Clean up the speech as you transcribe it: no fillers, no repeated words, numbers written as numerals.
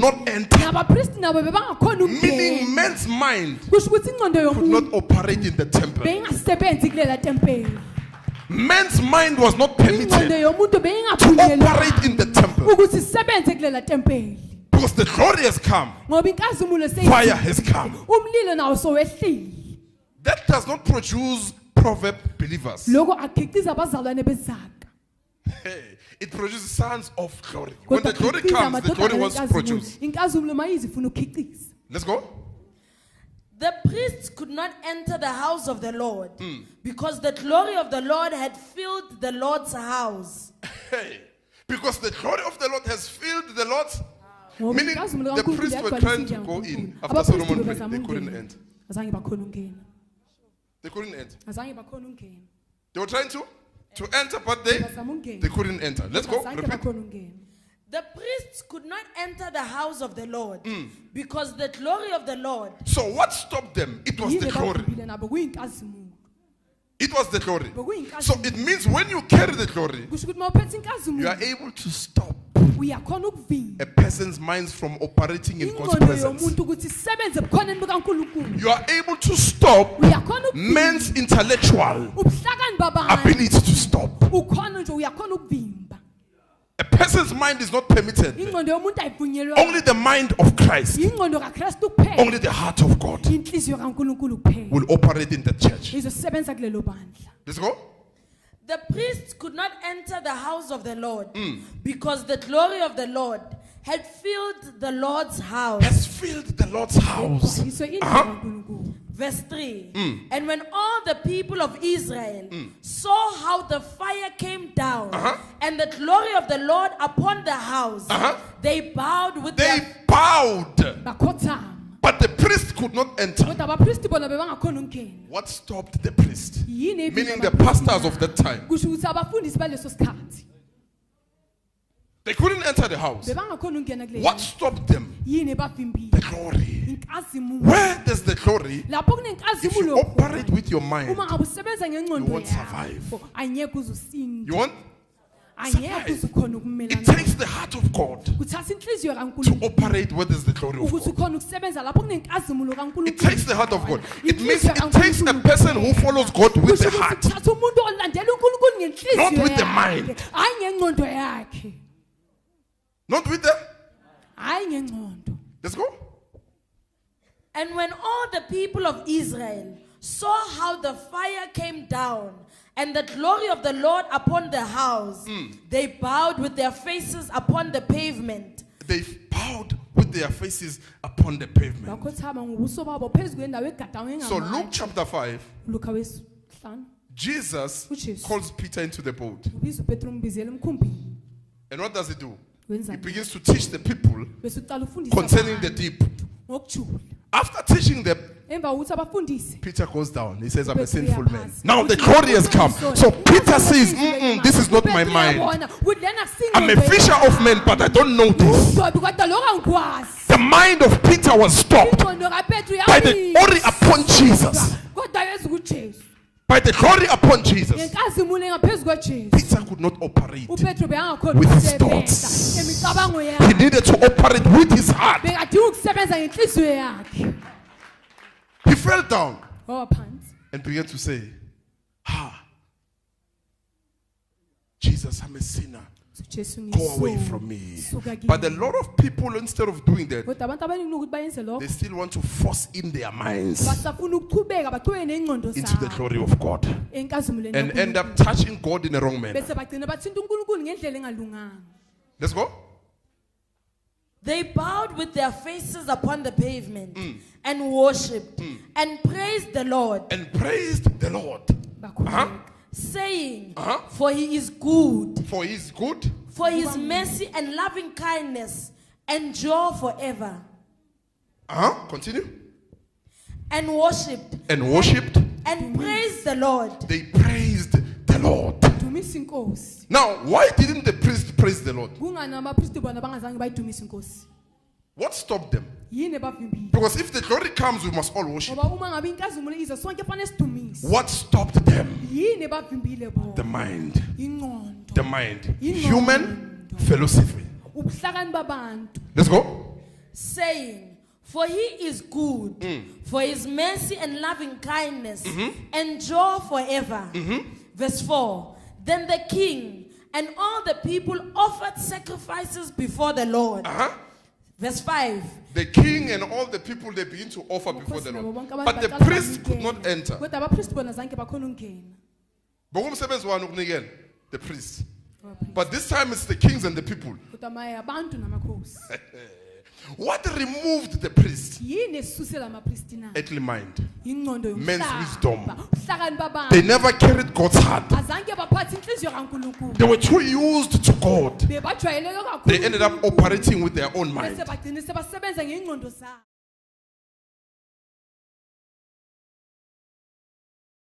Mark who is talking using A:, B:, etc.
A: not enter. Meaning man's mind could not operate in the temple. Man's mind was not permitted to operate in the temple. Because the glory has come, fire has come. That does not produce proverb believers. Hey, it produces sons of glory. When the glory comes, the glory wants to produce. Let's go.
B: The priests could not enter the house of the Lord because the glory of the Lord had filled the Lord's house.
A: Hey, because the glory of the Lord has filled the Lord's house. Meaning the priests were trying to go in after Solomon prayed. They couldn't enter. They couldn't enter. They were trying to enter, but they couldn't enter. Let's go. Repeat.
B: The priests could not enter the house of the Lord because the glory of the Lord.
A: So what stopped them? It was the glory. It was the glory. So it means when you carry the glory, you are able to stop a person's minds from operating in God's presence. You are able to stop man's intellectual ability to stop. A person's mind is not permitted. Only the mind of Christ, only the heart of God will operate in the church. Let's go.
B: The priests could not enter the house of the Lord because the glory of the Lord had filled the Lord's house.
A: Has filled the Lord's house.
B: Verse 3. And when all the people of Israel saw how the fire came down and the glory of the Lord upon the house, they bowed with their...
A: They bowed. But the priest could not enter. What stopped the priest? Meaning the pastors of that time. They couldn't enter the house. What stopped them? The glory. Where does the glory? If you operate with your mind, you won't survive. You won't survive. It takes the heart of God to operate where there's the glory of God. It takes the heart of God. It means it takes a person who follows God with the heart, not with the mind. Not with the... Let's go.
B: And when all the people of Israel saw how the fire came down and the glory of the Lord upon the house, they bowed with their faces upon the pavement.
A: They bowed with their faces upon the pavement. So Luke chapter 5, Jesus calls Peter into the boat. And what does he do? He begins to teach the people concerning the deep. After teaching them, Peter goes down. He says, I'm a sinful man. Now the glory has come. So Peter says, this is not my mind. I'm a fisher of men, but I don't know this. The mind of Peter was stopped by the glory upon Jesus. By the glory upon Jesus. Peter could not operate with his thoughts. He needed to operate with his heart. He fell down and began to say, Jesus, I'm a sinner. Go away from me. But a lot of people, instead of doing that, they still want to force in their minds into the glory of God and end up touching God in a wrong manner. Let's go.
B: They bowed with their faces upon the pavement and worshipped and praised the Lord.
A: And praised the Lord.
B: Saying, for he is good.
A: For he is good.
B: For his mercy and loving kindness endure forever.
A: Continue.
B: And worshipped.
A: And worshipped.
B: And praised the Lord.
A: They praised the Lord. Now, why didn't the priest praise the Lord? What stopped them? Because if the glory comes, we must all worship. What stopped them? The mind. The mind. Human philosophy. Let's go.
B: saying, for he is good, for his mercy and loving kindness endure forever. Verse 4, then the king and all the people offered sacrifices before the Lord. Verse 5,
A: the king and all the people, they begin to offer before the Lord. But the priest could not enter. The priest. But this time it's the kings and the people. What removed the priest? Earthly mind. Men's wisdom. They never carried God's heart. They were too used to God. They ended up operating with their own mind.